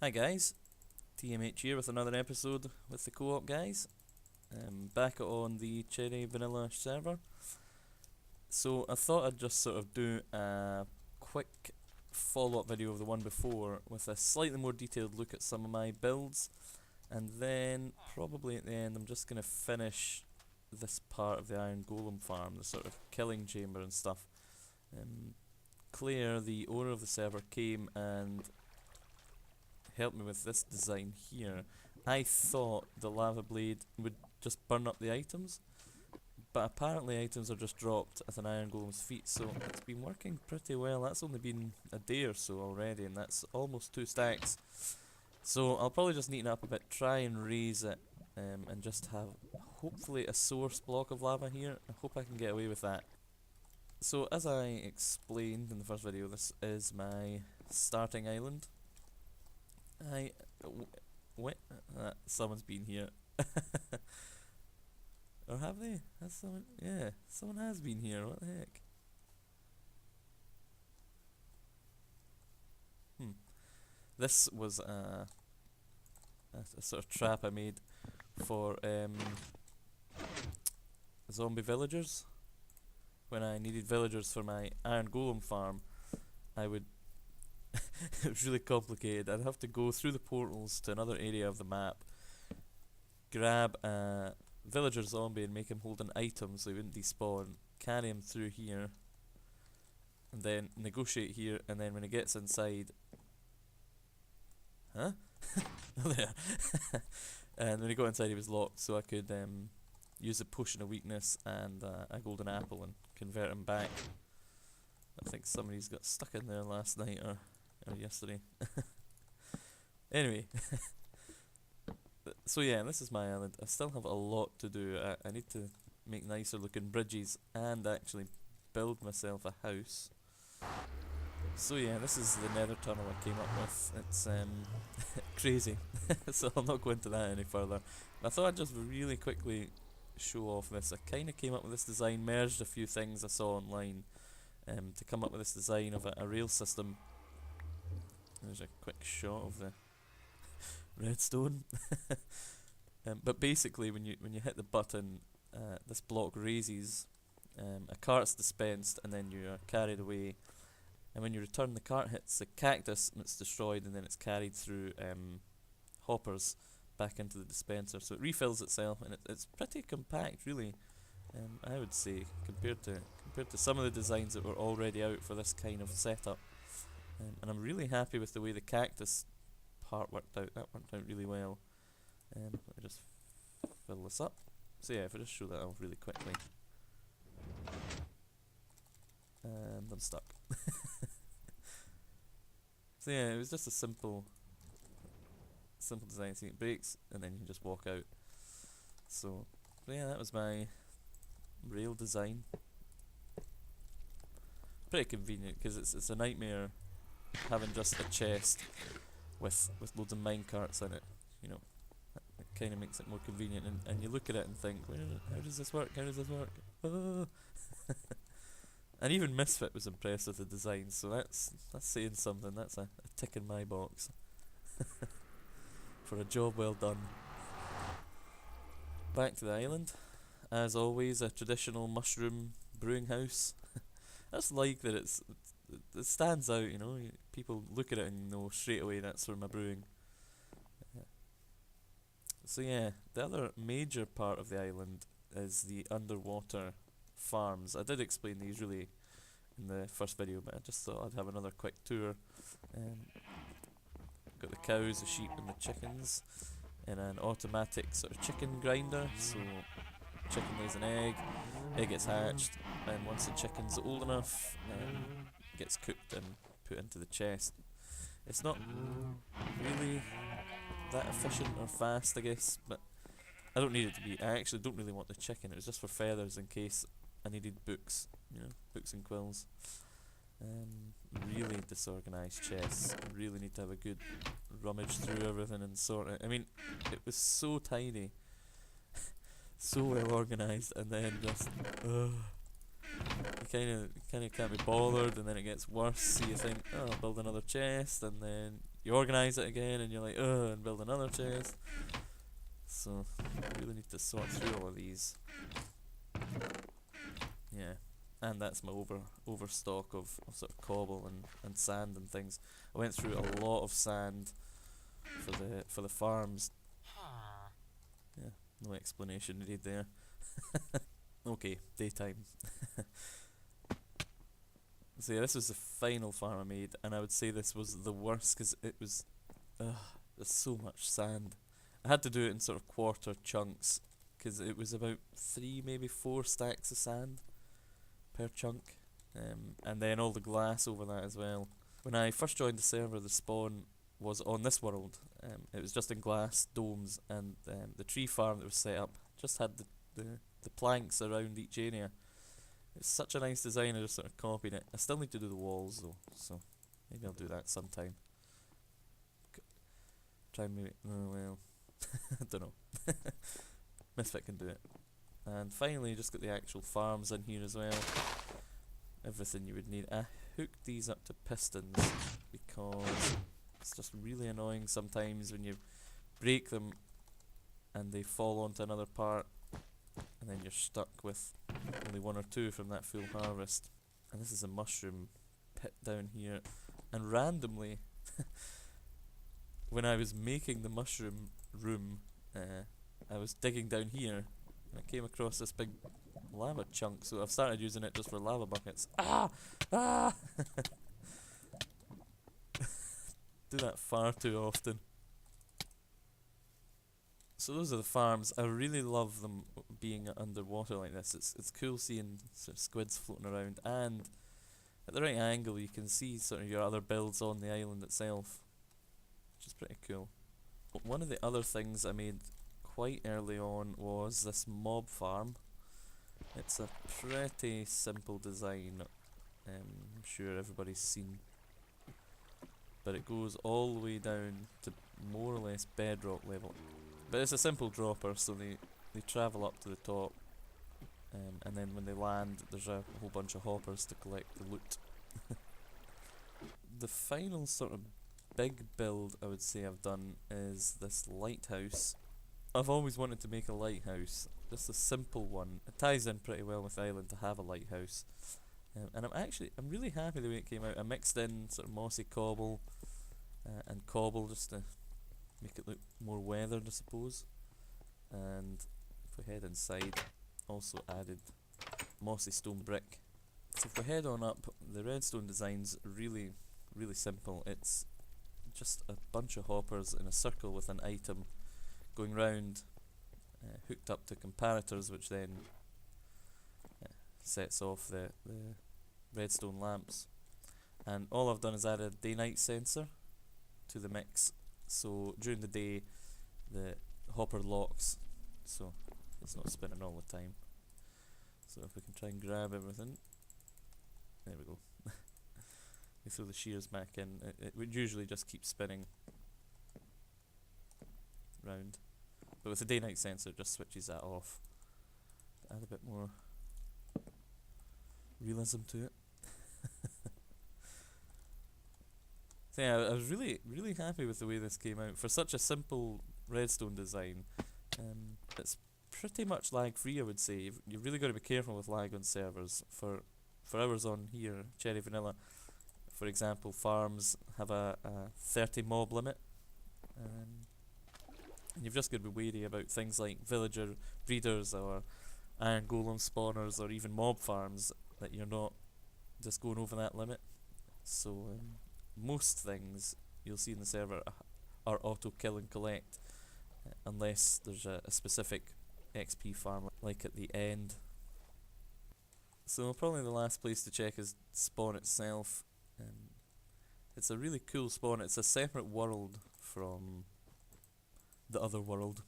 Hi guys, TMH here with another episode with the cOOp guys. Back on the Cherry Vanilla server. So I thought I'd just sort of do a quick follow-up video of the one before with a slightly more detailed look at some of my builds, and then probably at the end I'm just going to finish this part of the Iron Golem farm, the sort of killing chamber and stuff. Claire, the owner of the server, came and helped me with this design here. I thought the lava blade would just burn up the items, but apparently items are just dropped at an Iron Golem's feet, so it's been working pretty well. That's only been a day or so already, and that's almost 2 stacks. So I'll probably just neaten up a bit, try and raise it, and just have hopefully a source block of lava here. I hope I can get away with that. So as I explained in the first video, this is my starting island. Someone's been here. Or have they? Has someone? Yeah, someone has been here. What the heck? This was a sort of trap I made for zombie villagers. When I needed villagers for my Iron Golem farm, I would it was really complicated. I'd have to go through the portals to another area of the map, grab a villager zombie and make him hold an item so he wouldn't despawn, carry him through here, and then negotiate here, and then when he gets inside... Huh? Oh, there. And when he got inside he was locked, so I could use a potion of weakness and a golden apple and convert him back. I think somebody's got stuck in there last night or yesterday. Anyway, so yeah, this is my island. I still have a lot to do. I need to make nicer looking bridges and actually build myself a house. So yeah, this is the nether tunnel I came up with. It's crazy, so I'll not go into that any further. I thought I'd just really quickly show off this. I kind of came up with this design, merged a few things I saw online to come up with this design of a rail system. There's a quick shot of the redstone. But basically, when you hit the button, this block raises, a cart's dispensed, and then you are carried away. And when you return, the cart hits the cactus, and it's destroyed, and then it's carried through hoppers back into the dispenser. So it refills itself, and it's pretty compact, really. I would say compared to some of the designs that were already out for this kind of setup. And I'm really happy with the way the cactus part worked out. That worked out really well. Let me just fill this up. So yeah, if I just show that off really quickly. And I'm stuck. So yeah, it was just a simple design. See, it breaks, and then you can just walk out. So yeah, that was my rail design. Pretty convenient, because it's a nightmare having just a chest with loads of minecarts in it. You know, it kind of makes it more convenient, and you look at it and think, how does this work? How does this work? Oh. And even Misfit was impressed with the design, so that's saying something. That's a tick in my box for a job well done. Back to the island. As always, a traditional mushroom brewing house. I just like that it stands out, you know. People look at it and know straight away that's for my brewing. So yeah, the other major part of the island is the underwater farms. I did explain these really in the first video, but I just thought I'd have another quick tour. Got the cows, the sheep and the chickens in an automatic sort of chicken grinder. So chicken lays an egg gets hatched, and once the chicken's old enough, it gets cooked and put into the chest. It's not really that efficient or fast, I guess, but I don't need it to be. I actually don't really want the chicken. It was just for feathers in case I needed books, you know, books and quills. Really disorganised chests. Really need to have a good rummage through everything and sort it. I mean, it was so tidy, so well organised, and then just you kind of can't be bothered, and then it gets worse. So you think, oh, I'll build another chest, and then you organise it again, and you're like, ugh, and build another chest. So I really need to sort through all of these. Yeah, and that's my overstock of sort of cobble and sand and things. I went through a lot of sand for the farms. Yeah, no explanation needed there. Okay, daytime. So yeah, this was the final farm I made, and I would say this was the worst because it was, there's so much sand. I had to do it in sort of quarter chunks because it was about 3, maybe 4 stacks of sand per chunk, and then all the glass over that as well. When I first joined the server, the spawn was on this world. It was just in glass domes, and the tree farm that was set up just had the planks around each area. It's such a nice design, I just sort of copied it. I still need to do the walls though, so maybe I'll do that sometime. Try and maybe, oh well, I don't know. Misfit can do it. And finally, just got the actual farms in here as well. Everything you would need. I hooked these up to pistons because it's just really annoying sometimes when you break them and they fall onto another part, and then you're stuck with only 1 or 2 from that full harvest. And this is a mushroom pit down here, and randomly when I was making the mushroom room, I was digging down here and I came across this big lava chunk, so I've started using it just for lava buckets. Ah! Do that far too often. So those are the farms. I really love them being underwater like this. It's cool seeing sort of squids floating around, and at the right angle you can see sort of your other builds on the island itself, which is pretty cool. But one of the other things I made quite early on was this mob farm. It's a pretty simple design, I'm sure everybody's seen, but it goes all the way down to more or less bedrock level. But it's a simple dropper, so they travel up to the top, and then when they land there's a whole bunch of hoppers to collect the loot. The final sort of big build I would say I've done is this lighthouse. I've always wanted to make a lighthouse, just a simple one. It ties in pretty well with the island to have a lighthouse, and I'm really happy the way it came out. I mixed in sort of mossy cobble and cobble just to make it look more weathered, I suppose. And if we head inside, also added mossy stone brick. So if we head on up, the redstone design's really simple. It's just a bunch of hoppers in a circle with an item going round, hooked up to comparators, which then sets off the redstone lamps. And all I've done is add a day-night sensor to the mix, so during the day the hopper locks, so it's not spinning all the time. So if we can try and grab everything, there we go. We throw the shears back in, it would usually just keep spinning round, but with the day-night sensor it just switches that off to add a bit more realism to it. So yeah, I was really happy with the way this came out for such a simple redstone design. It's pretty much lag free, I would say. You've really got to be careful with lag on servers. For ours on here, Cherry Vanilla, for example, farms have a 30 mob limit, and you've just got to be wary about things like villager breeders or iron golem spawners or even mob farms, that you're not just going over that limit. So most things you'll see in the server are auto kill and collect, unless there's a specific XP farm like at the end. So probably the last place to check is spawn itself. It's a really cool spawn. It's a separate world from the other world.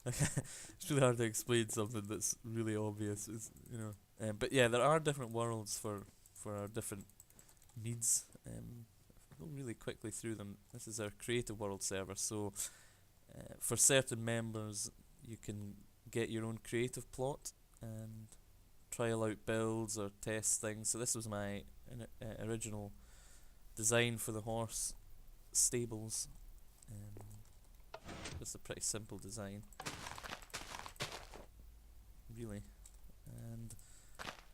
It's really hard to explain something that's really obvious, but yeah, there are different worlds for our different needs. I'll go really quickly through them. This is our creative world server, so for certain members you can get your own creative plot and trial out builds or test things. So this was my original design for the horse stables. Just a pretty simple design, really. And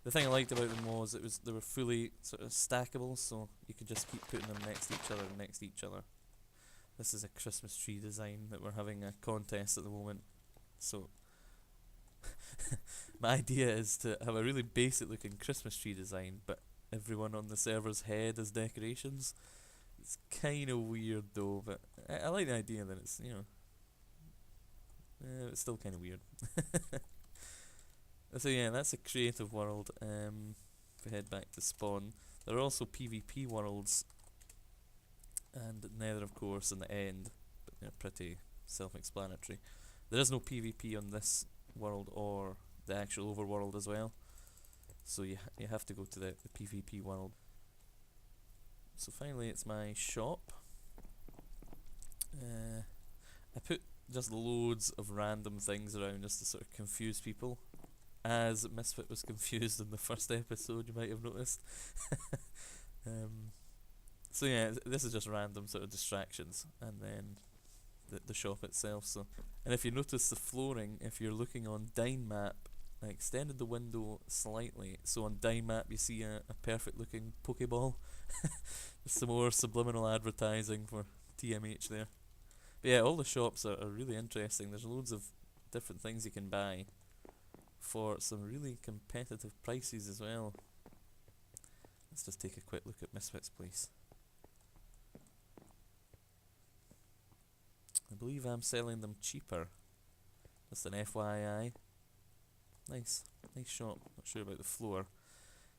the thing I liked about them was they were fully sort of stackable, so you could just keep putting them next to each other and next to each other. This is a Christmas tree design that we're having a contest at the moment. So my idea is to have a really basic looking Christmas tree design, but everyone on the server's head as decorations. It's kind of weird though, but I like the idea that it's, you know, it's still kind of weird. So yeah, that's a creative world. If we head back to spawn, there are also PvP worlds, and Nether of course in the end, but they're pretty self-explanatory. There is no PvP on this world or the actual overworld as well, so you have to go to the PvP world. So finally it's my shop. I put just loads of random things around just to sort of confuse people, as Misfit was confused in the first episode, you might have noticed. So yeah, this is just random sort of distractions, and then the shop itself. So, and if you notice the flooring, if you're looking on Dine Map, I extended the window slightly, so on Dine Map you see a perfect looking Pokeball. Some more subliminal advertising for TMH there. But yeah, all the shops are really interesting. There's loads of different things you can buy for some really competitive prices as well. Let's just take a quick look at Misfit's place. I believe I'm selling them cheaper. Just an FYI. Nice shop. Not sure about the floor.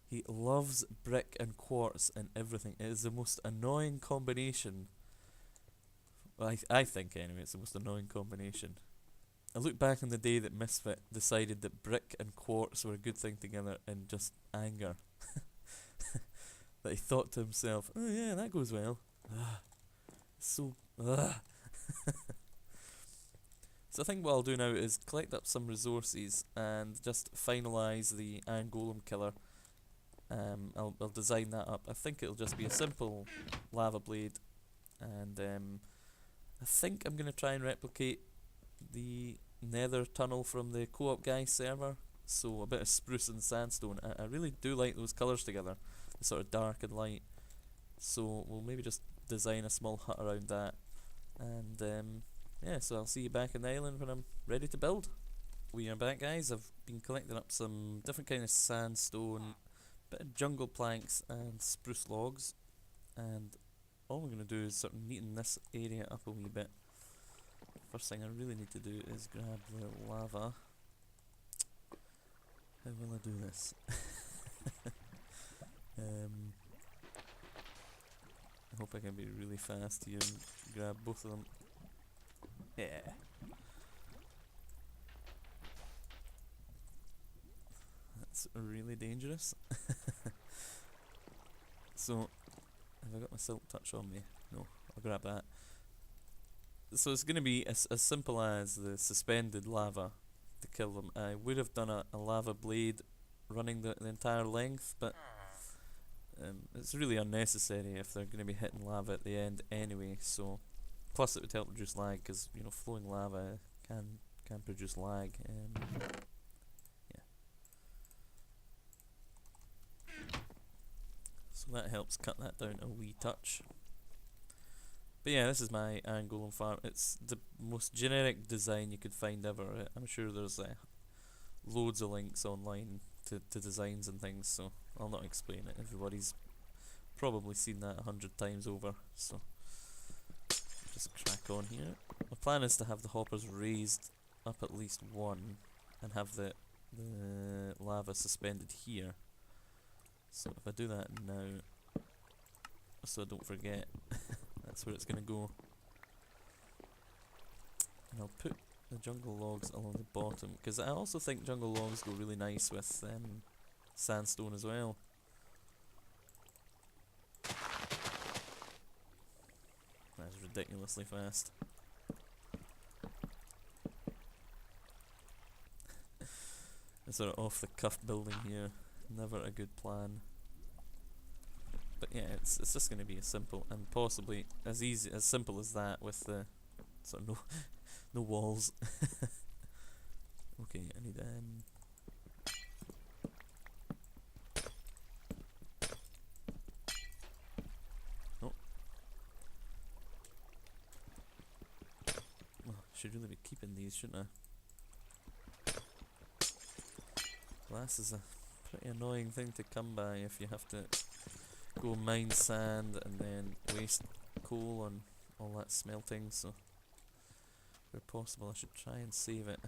He loves brick and quartz and everything. It is the most annoying combination. Well, I think anyway, it's the most annoying combination. I look back on the day that Misfit decided that brick and quartz were a good thing together in just anger. That he thought to himself, oh yeah, that goes well. So, So I think what I'll do now is collect up some resources and just finalise the Iron Golem killer. I'll design that up. I think it'll just be a simple lava blade, and I think I'm going to try and replicate the nether tunnel from the cOOp guy server. So a bit of spruce and sandstone. I really do like those colours together, the sort of dark and light. So we'll maybe just design a small hut around that, and yeah, so I'll see you back on the island when I'm ready to build. We are back, guys. I've been collecting up some different kind of sandstone, bit of jungle planks and spruce logs, and all we're going to do is sort of neaten this area up a wee bit. First thing I really need to do is grab the lava. How will I do this? I hope I can be really fast here and grab both of them. Yeah. That's really dangerous. So, have I got my silk touch on me? No, I'll grab that. So it's going to be as simple as the suspended lava to kill them. I would have done a lava blade running the entire length, but it's really unnecessary if they're going to be hitting lava at the end anyway. So, plus it would help reduce lag, because you know, flowing lava can produce lag. Yeah. So that helps cut that down a wee touch. But yeah, this is my Iron Golem farm. It's the most generic design you could find ever. I'm sure there's loads of links online to designs and things, so I'll not explain it. Everybody's probably seen that 100 times over, so just crack on here. My plan is to have the hoppers raised up at least one and have the lava suspended here. So if I do that now, so I don't forget, that's where it's going to go. And I'll put the jungle logs along the bottom, because I also think jungle logs go really nice with sandstone as well. That's ridiculously fast. A sort of off the cuff building here, never a good plan. But yeah, it's just going to be as simple and possibly as simple as that with the sort of no walls. Okay, I need oh. Oh, should really be keeping these, shouldn't I? Glass is a pretty annoying thing to come by if you have to go mine sand and then waste coal on all that smelting, so where possible I should try and save it.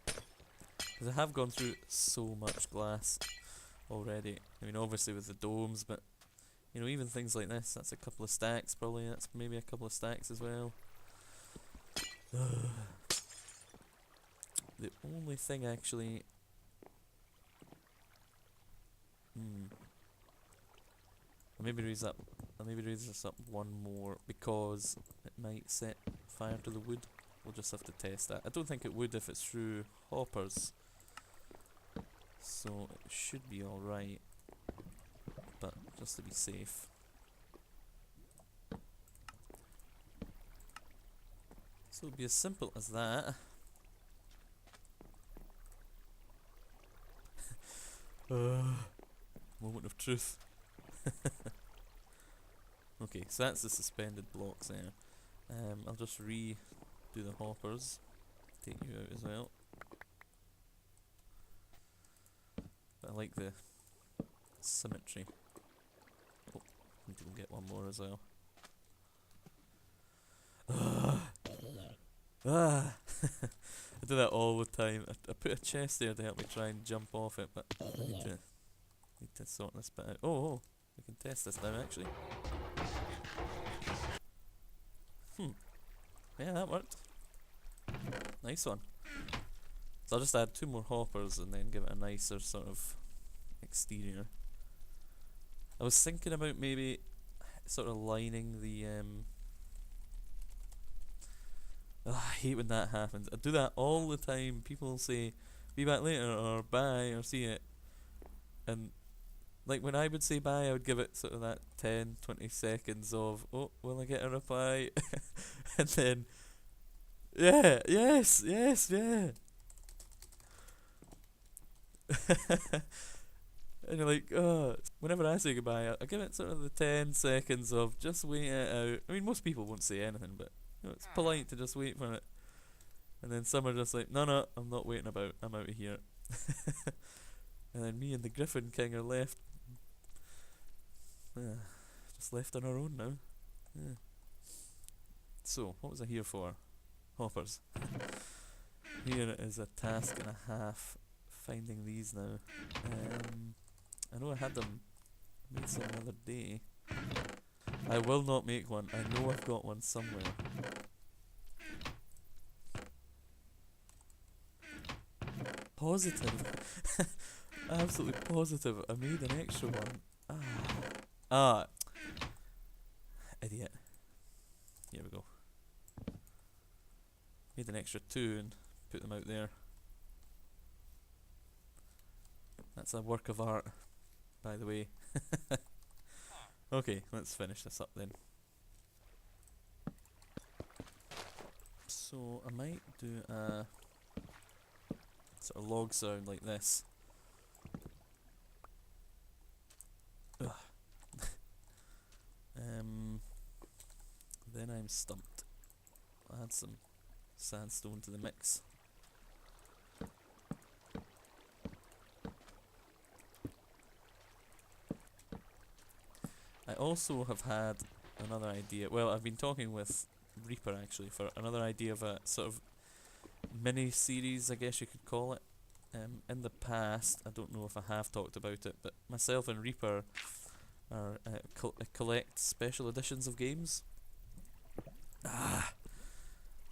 Because I have gone through so much glass already. I mean, obviously with the domes, but you know, even things like this, that's a couple of stacks probably, that's maybe a couple of stacks as well. The only thing actually... I'll maybe raise this up one more because it might set fire to the wood. We'll just have to test that. I don't think it would if it's through hoppers, so it should be alright, but just to be safe. So it'll be as simple as that. Moment of truth. Okay, so that's the suspended blocks there. I'll just redo the hoppers, take you out as well. But I like the symmetry. Oh, need to go get one more as well. I do that all the time. I put a chest there to help me try and jump off it, but I need to sort this bit out. Oh, we can test this now actually. Yeah, that worked. Nice one. So I'll just add 2 more hoppers and then give it a nicer sort of exterior. I was thinking about maybe sort of lining the I hate when that happens. I do that all the time. People say be back later or bye or see it, and like when I would say bye, I would give it sort of that 10-20 seconds of, oh, will I get a reply? And then, yeah, yes, yeah. And you're like, oh, whenever I say goodbye, I give it sort of the 10 seconds of just wait it out. I mean, most people won't say anything, but you know, it's polite to just wait for it. And then some are just like, no, I'm not waiting about, I'm out of here. And then me and the Griffin King are left. Just left on our own now. Yeah. So, what was I here for? Hoppers. Here is a task and a half finding these now. I know I had them made some other day. I will not make one. I know I've got one somewhere. Positive. Absolutely positive. I made an extra one. Idiot. Here we go. Made an extra 2 and put them out there. That's a work of art, by the way. Okay, let's finish this up then. So I might do a sort of log sound like this. Then I'm stumped. I'll add some sandstone to the mix. I also have had another idea. Well, I've been talking with Reaper actually for another idea of a sort of mini series, I guess you could call it. In the past, I don't know if I have talked about it, but myself and Reaper are collect special editions of games.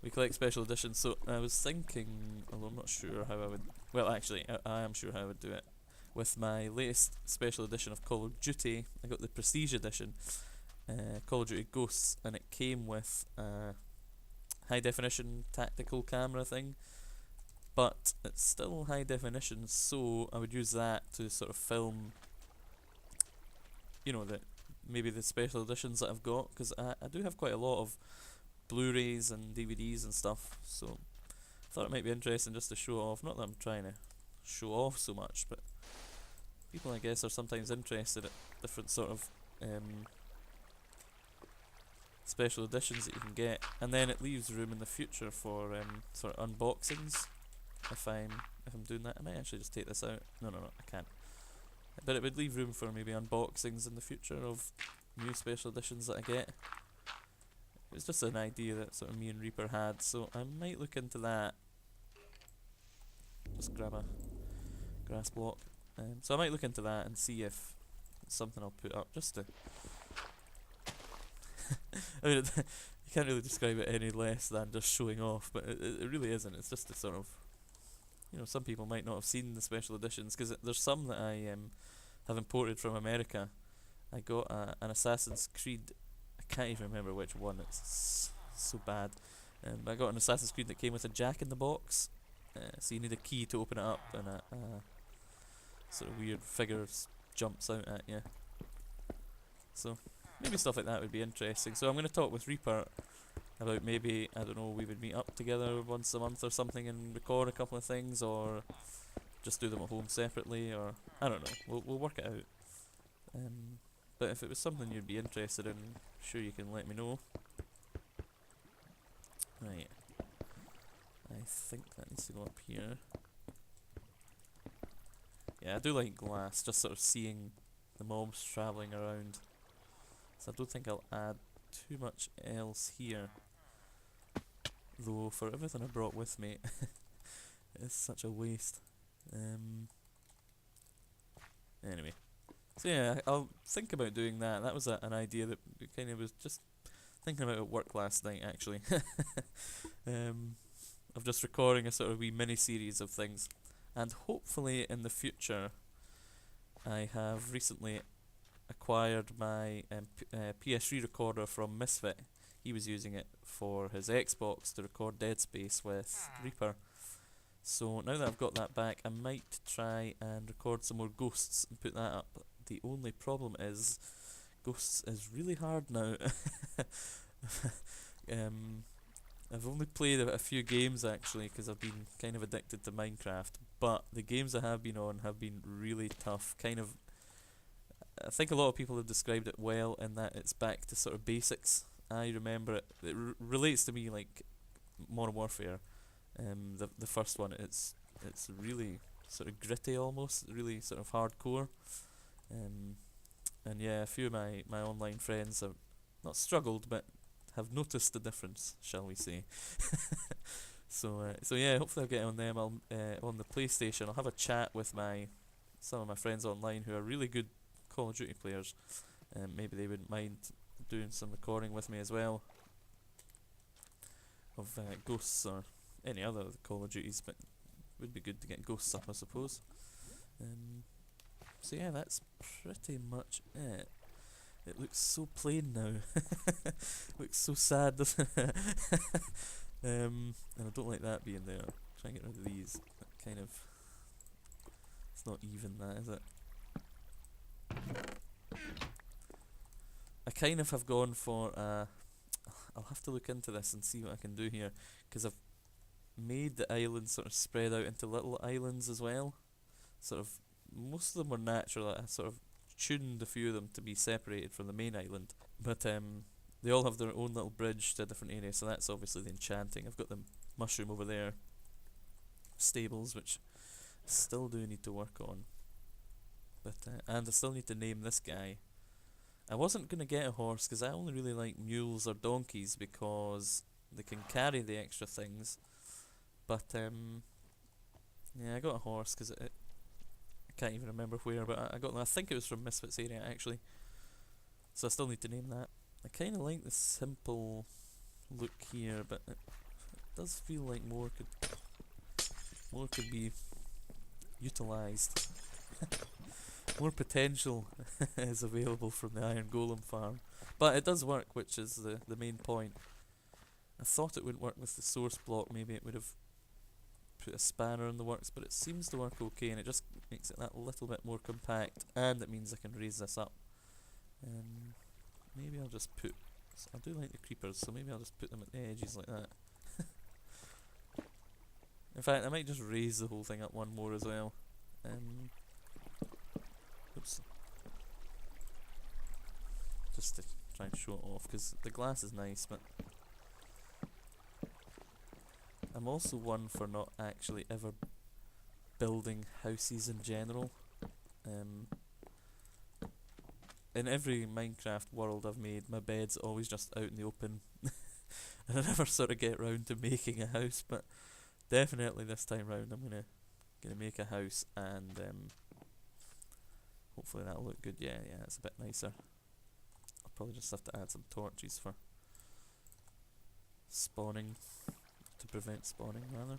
We collect special editions, so I was thinking, although I'm not sure how I would, well actually I am sure how I would do it. With my latest special edition of Call of Duty, I got the Prestige edition, Call of Duty Ghosts, and it came with a high definition tactical camera thing, but it's still high definition, so I would use that to sort of film, you know, the maybe the special editions that I've got, because I do have quite a lot of Blu-rays and DVDs and stuff, so I thought it might be interesting just to show off. Not that I'm trying to show off so much, but people I guess are sometimes interested at different sort of special editions that you can get, and then it leaves room in the future for sort of unboxings. If I'm doing that, I might actually just take this out. No, I can't. But it would leave room for maybe unboxings in the future of new special editions that I get. It was just an idea that sort of me and Reaper had, so I might look into that. Just grab a grass block. So I might look into that and see if it's something I'll put up just to. I mean, you can't really describe it any less than just showing off, but it really isn't. It's just a sort of, some people might not have seen the special editions, because there's some that I have imported from America. I got an Assassin's Creed. I can't even remember which one. It's so bad. I got an Assassin's Creed that came with a jack in the box. So you need a key to open it up, and a sort of weird figure jumps out at you. So maybe stuff like that would be interesting. So I'm going to talk with Reaper about maybe, I don't know, we would meet up together once a month or something and record a couple of things, or just do them at home separately, or I don't know. We'll work it out. But if it was something you'd be interested in, sure you can let me know. Right. I think that needs to go up here. Yeah, I do like glass, just sort of seeing the mobs travelling around. So I don't think I'll add too much else here. Though, for everything I brought with me, it's such a waste. Anyway. So yeah, I'll think about doing that. That was an idea that kind of was just thinking about at work last night, actually. Of just recording a sort of wee mini-series of things. And hopefully in the future, I have recently acquired my PS3 recorder from Misfit. He was using it for his Xbox to record Dead Space with Reaper. So now that I've got that back, I might try and record some more Ghosts and put that up. The only problem is, Ghosts is really hard now. I've only played a few games actually, because I've been kind of addicted to Minecraft, but the games I have been on have been really tough. Kind of, I think a lot of people have described it well in that it's back to sort of basics. I remember it. It relates to me like Modern Warfare. The first one, it's really sort of gritty almost, really sort of hardcore. And yeah, a few of my online friends have not struggled, but have noticed the difference, shall we say. So yeah, hopefully I'll get on them. I'll on the PlayStation. I'll have a chat with some of my friends online who are really good Call of Duty players. Maybe they wouldn't mind doing some recording with me as well of Ghosts or any other of the Call of Duties, but it would be good to get Ghosts up, I suppose. So yeah, that's pretty much it. It looks so plain now. Looks so sad, doesn't it? And I don't like that being there. Try and get rid of these. That kind of, it's not even that, is it? I kind of have gone for I'll have to look into this and see what I can do here, because I've made the islands sort of spread out into little islands as well. Sort of, most of them were natural. I sort of tuned a few of them to be separated from the main island, but they all have their own little bridge to a different area, so that's obviously the enchanting. I've got the mushroom over there, stables, which I still do need to work on, but and I still need to name this guy. I wasn't going to get a horse because I only really like mules or donkeys because they can carry the extra things, but yeah, I got a horse because I can't even remember where, but I got them. I think it was from Misfits area actually, so I still need to name that. I kind of like the simple look here, but it does feel like more could be utilised. More potential is available from the Iron Golem farm, but it does work, which is the main point. I thought it wouldn't work with the source block. Maybe it would have put a spanner in the works, but it seems to work okay, and it just makes it that little bit more compact, and it means I can raise this up Maybe I'll just put. I do like the creepers, so maybe I'll just put them at the edges like that. In fact, I might just raise the whole thing up one more as well. Oops. Just to try and show it off, because the glass is nice, but I'm also one for not actually ever building houses in general. In every Minecraft world I've made, my bed's always just out in the open, and I never sort of get round to making a house. But definitely this time round, I'm gonna make a house, and hopefully that'll look good. Yeah, it's a bit nicer. I'll probably just have to add some torches for spawning, to prevent spawning rather.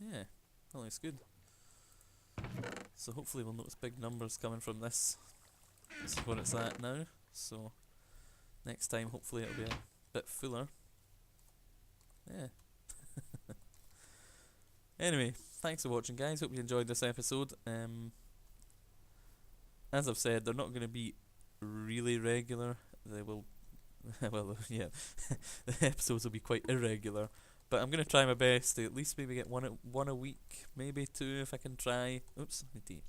Yeah, that looks good. So hopefully we'll notice big numbers coming from this. This is where it's at now, so next time hopefully it'll be a bit fuller. Yeah. Anyway, thanks for watching guys, hope you enjoyed this episode. As I've said, they're not going to be really regular. They will, well, yeah, the episodes will be quite irregular. But I'm going to try my best to at least maybe get one a week, maybe two if I can try. Oops, I need to eat.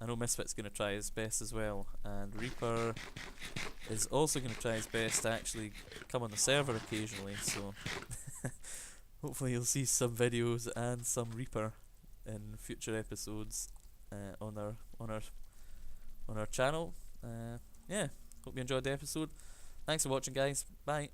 I know Misfit's going to try his best as well, and Reaper is also going to try his best to actually come on the server occasionally, so hopefully you'll see some videos and some Reaper in future episodes on our channel. Yeah, hope you enjoyed the episode. Thanks for watching guys, bye.